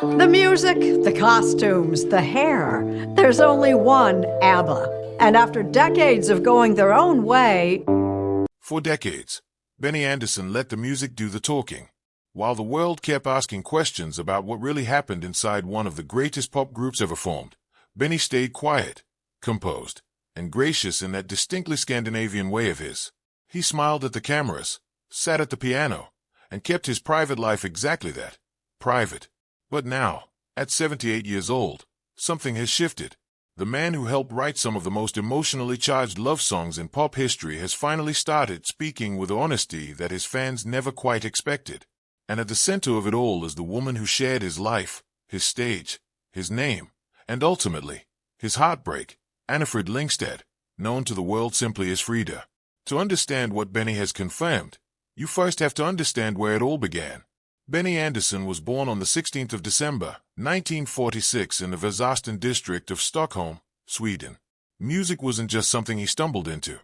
The music, the costumes, the hair. There's only one ABBA. And after decades of going their own way, For decades, Benny Andersson let the music do the talking, while the world kept asking questions about what really happened inside one of the greatest pop groups ever formed. Benny stayed quiet, composed, and gracious in that distinctly Scandinavian way of his. He smiled at the cameras, sat at the piano, and kept his private life exactly that, private. But now, at 78 years old, something has shifted. The man who helped write some of the most emotionally charged love songs in pop history has finally started speaking with honesty that his fans never quite expected. And at the center of it all is the woman who shared his life, his stage, his name, and ultimately, his heartbreak, Annifrid Lyngstad, known to the world simply as Frida. To understand what Benny has confirmed, you first have to understand where it all began. Benny Andersson was born on the 16th of December, 1946 in the Västerbotten district of Stockholm, Sweden. Music wasn't just something he stumbled into.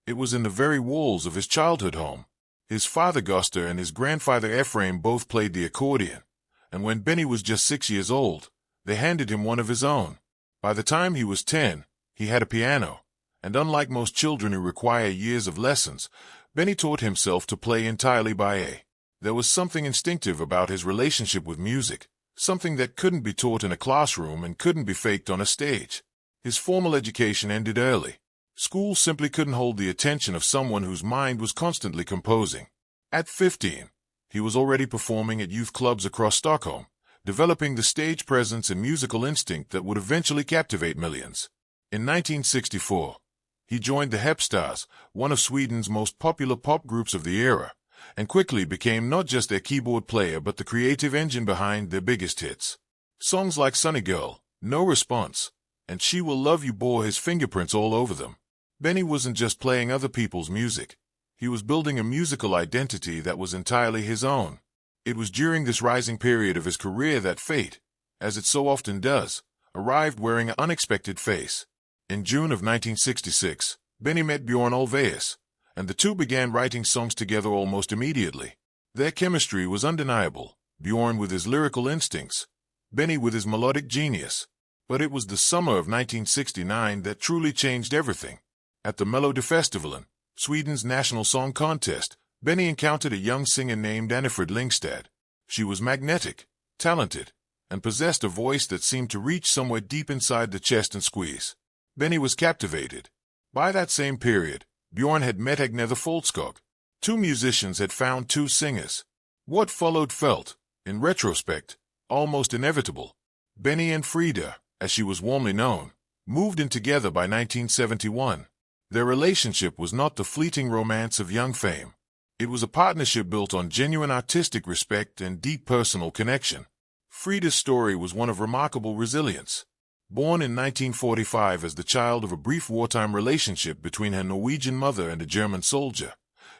It was in the very walls of his childhood home. His father Gustav and his grandfather Ephraim both played the accordion, and when Benny was just 6 years old, they handed him one of his own. By the time he was 10, he had a piano, and unlike most children who require years of lessons, Benny taught himself to play entirely by ear. There was something instinctive about his relationship with music, something that couldn't be taught in a classroom and couldn't be faked on a stage. His formal education ended early. School simply couldn't hold the attention of someone whose mind was constantly composing. At 15, he was already performing at youth clubs across Stockholm, developing the stage presence and musical instinct that would eventually captivate millions. In 1964, he joined the Hepstars, one of Sweden's most popular pop groups of the era, and quickly became not just their keyboard player but the creative engine behind their biggest hits. Songs like Sunny Girl, No Response, and She Will Love You bore his fingerprints all over them. Benny wasn't just playing other people's music. He was building a musical identity that was entirely his own. It was during this rising period of his career that fate, as it so often does, arrived wearing an unexpected face. In June of 1966, Benny met Björn Ulvaeus, and the two began writing songs together almost immediately. Their chemistry was undeniable, Björn with his lyrical instincts, Benny with his melodic genius. But it was the summer of 1969 that truly changed everything. At the Melodifestivalen, Sweden's national song contest, Benny encountered a young singer named Annifrid Lyngstad. She was magnetic, talented, and possessed a voice that seemed to reach somewhere deep inside the chest and squeeze. Benny was captivated. By that same period, Björn had met Agnetha Foltskog. Two musicians had found two singers. What followed felt, in retrospect, almost inevitable. Benny and Frida, as she was warmly known, moved in together by 1971. Their relationship was not the fleeting romance of young fame. It was a partnership built on genuine artistic respect and deep personal connection. Frida's story was one of remarkable resilience. Born in 1945 as the child of a brief wartime relationship between her Norwegian mother and a German soldier,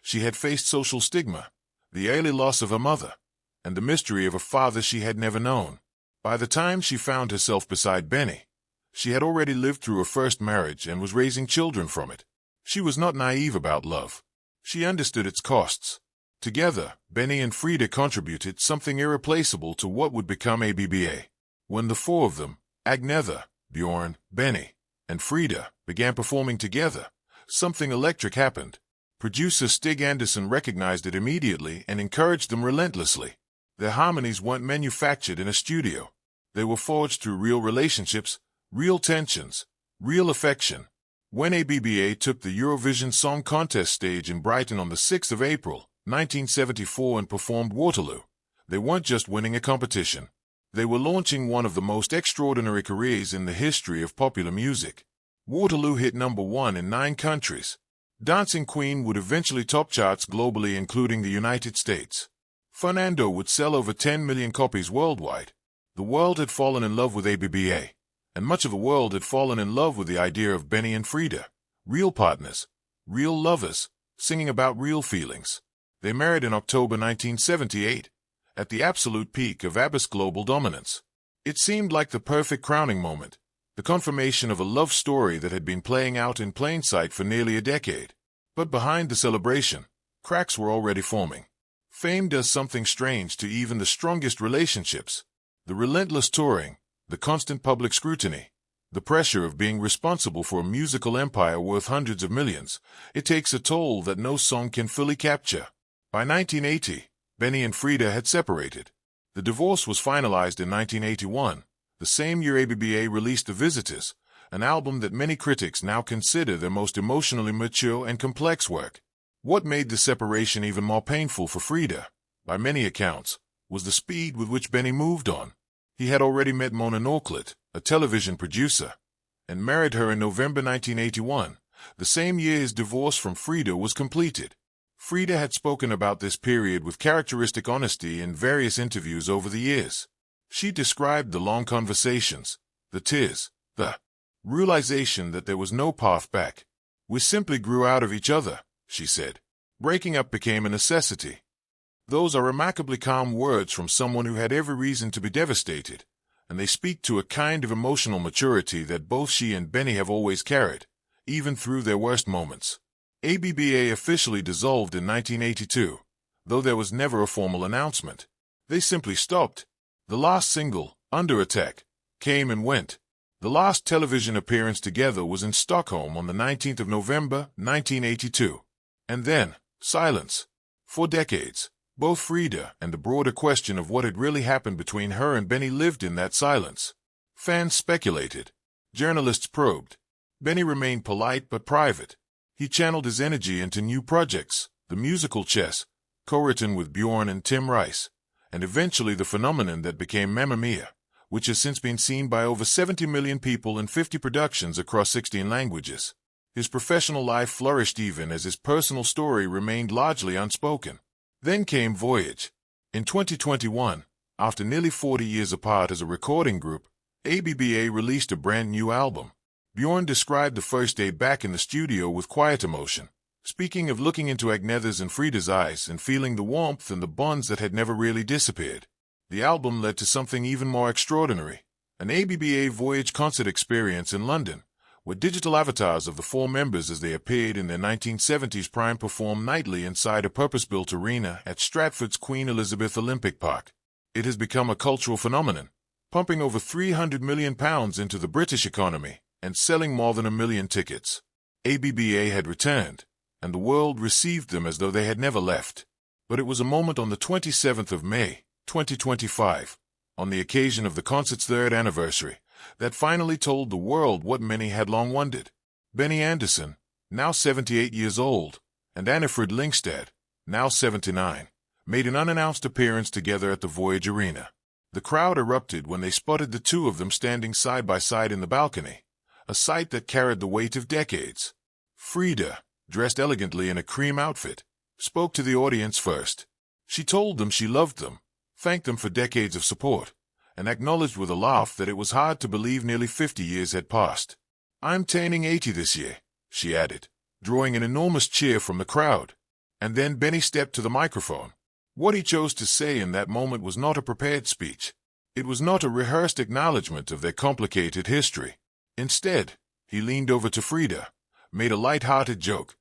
she had faced social stigma, the early loss of her mother, and the mystery of a father she had never known. By the time she found herself beside Benny, she had already lived through her first marriage and was raising children from it. She was not naive about love. She understood its costs. Together, Benny and Frida contributed something irreplaceable to what would become ABBA. When the four of them, Agnetha, Björn, Benny, and Frida, began performing together, something electric happened. Producer Stig Andersson recognized it immediately and encouraged them relentlessly. Their harmonies weren't manufactured in a studio. They were forged through real relationships, real tensions, real affection. When ABBA took the Eurovision Song Contest stage in Brighton on the 6th of April, 1974 and performed Waterloo, they weren't just winning a competition. They were launching one of the most extraordinary careers in the history of popular music. Waterloo hit #1 in 9 countries. Dancing Queen would eventually top charts globally, including the United States. Fernando would sell over 10 million copies worldwide. The world had fallen in love with ABBA, and much of the world had fallen in love with the idea of Benny and Frida, real partners, real lovers, singing about real feelings. They married in October 1978. At the absolute peak of ABBA's global dominance. It seemed like the perfect crowning moment, the confirmation of a love story that had been playing out in plain sight for nearly a decade. But behind the celebration, cracks were already forming. Fame does something strange to even the strongest relationships. The relentless touring, the constant public scrutiny, the pressure of being responsible for a musical empire worth hundreds of millions, it takes a toll that no song can fully capture. By 1980, Benny and Frida had separated. The divorce was finalized in 1981, the same year ABBA released The Visitors, an album that many critics now consider their most emotionally mature and complex work. What made the separation even more painful for Frida, by many accounts, was the speed with which Benny moved on. He had already met Mona Norclett, a television producer, and married her in November 1981, the same year his divorce from Frida was completed. Frida had spoken about this period with characteristic honesty in various interviews over the years. She described the long conversations, the tears, the realization that there was no path back. We simply grew out of each other, she said. Breaking up became a necessity. Those are remarkably calm words from someone who had every reason to be devastated, and they speak to a kind of emotional maturity that both she and Benny have always carried, even through their worst moments. ABBA officially dissolved in 1982, though there was never a formal announcement. They simply stopped. The last single, Under Attack, came and went. The last television appearance together was in Stockholm on the 19th of November, 1982. And then, silence. For decades, both Frida and the broader question of what had really happened between her and Benny lived in that silence. Fans speculated. Journalists probed. Benny remained polite but private. He channeled his energy into new projects, the musical Chess, co-written with Bjorn and Tim Rice, and eventually the phenomenon that became Mamma Mia, which has since been seen by over 70 million people in 50 productions across 16 languages. His professional life flourished even as his personal story remained largely unspoken. Then came Voyage. In 2021, after nearly 40 years apart as a recording group, ABBA released a brand new album. Bjorn described the first day back in the studio with quiet emotion, speaking of looking into Agnetha's and Frida's eyes and feeling the warmth and the bonds that had never really disappeared. The album led to something even more extraordinary, an ABBA Voyage concert experience in London, where digital avatars of the four members as they appeared in their 1970s prime performed nightly inside a purpose-built arena at Stratford's Queen Elizabeth Olympic Park. It has become a cultural phenomenon, pumping over £300 million into the British economy and selling more than 1 million tickets. ABBA had returned, and the world received them as though they had never left. But it was a moment on the 27th of May, 2025, on the occasion of the concert's 3rd anniversary, that finally told the world what many had long wondered. Benny Andersson, now 78 years old, and Annifrid Lyngstad, now 79, made an unannounced appearance together at the Voyage Arena. The crowd erupted when they spotted the two of them standing side by side in the balcony, a sight that carried the weight of decades. Frida, dressed elegantly in a cream outfit, spoke to the audience first. She told them she loved them, thanked them for decades of support, and acknowledged with a laugh that it was hard to believe nearly 50 years had passed. "I'm turning 80 this year," she added, drawing an enormous cheer from the crowd. And then Benny stepped to the microphone. What he chose to say in that moment was not a prepared speech. It was not a rehearsed acknowledgement of their complicated history. Instead, he leaned over to Frida, made a light-hearted joke.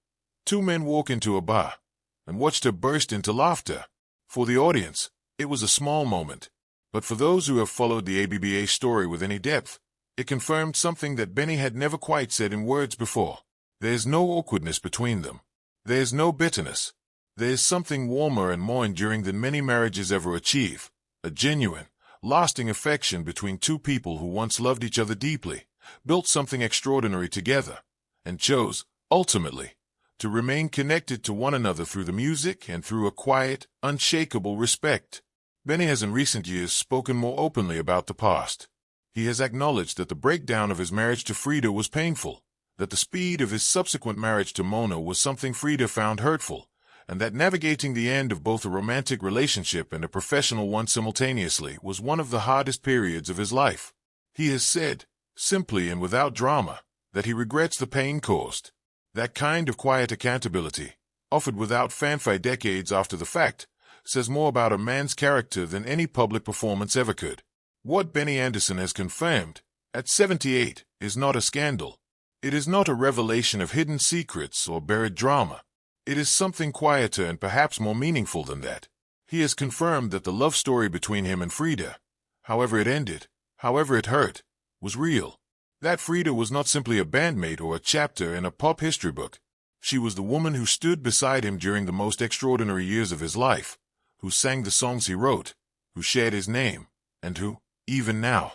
Two men walk into a bar, and watched her burst into laughter. For the audience, it was a small moment. But for those who have followed the ABBA story with any depth, it confirmed something that Benny had never quite said in words before. There's no awkwardness between them. There's no bitterness. There's something warmer and more enduring than many marriages ever achieve, a genuine, lasting affection between two people who once loved each other deeply, built something extraordinary together, and chose, ultimately, to remain connected to one another through the music and through a quiet, unshakable respect. Benny has in recent years spoken more openly about the past. He has acknowledged that the breakdown of his marriage to Frida was painful, that the speed of his subsequent marriage to Mona was something Frida found hurtful, and that navigating the end of both a romantic relationship and a professional one simultaneously was one of the hardest periods of his life. He has said, simply and without drama, that he regrets the pain caused. That kind of quiet accountability, offered without fanfare decades after the fact, says more about a man's character than any public performance ever could. What Benny Andersson has confirmed, at 78, is not a scandal. It is not a revelation of hidden secrets or buried drama. It is something quieter and perhaps more meaningful than that. He has confirmed that the love story between him and Frida, however it ended, however it hurt, was real. That Frida was not simply a bandmate or a chapter in a pop history book. She was the woman who stood beside him during the most extraordinary years of his life, who sang the songs he wrote, who shared his name, and who, even now,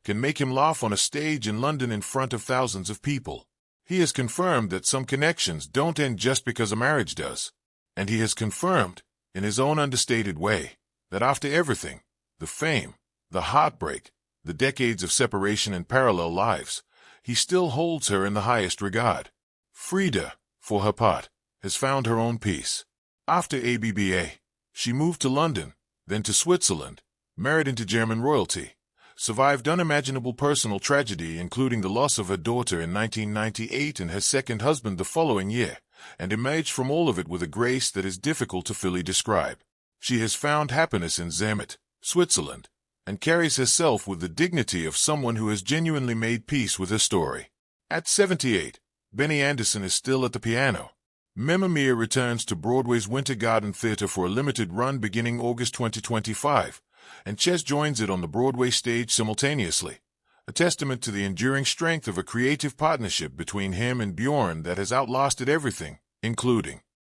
can make him laugh on a stage in London in front of thousands of people. He has confirmed that some connections don't end just because a marriage does. And he has confirmed, in his own understated way, that after everything, the fame, the heartbreak, the decades of separation and parallel lives, he still holds her in the highest regard. Frida, for her part, has found her own peace. After ABBA, she moved to London, then to Switzerland, married into German royalty, survived unimaginable personal tragedy including the loss of her daughter in 1998 and her second husband the following year, and emerged from all of it with a grace that is difficult to fully describe. She has found happiness in Zermatt, Switzerland, and carries herself with the dignity of someone who has genuinely made peace with her story. At 78, Benny Andersson is still at the piano. Mamma Mia returns to Broadway's Winter Garden Theatre for a limited run beginning August 2025, and Ches joins it on the Broadway stage simultaneously, a testament to the enduring strength of a creative partnership between him and Bjorn that has outlasted everything, including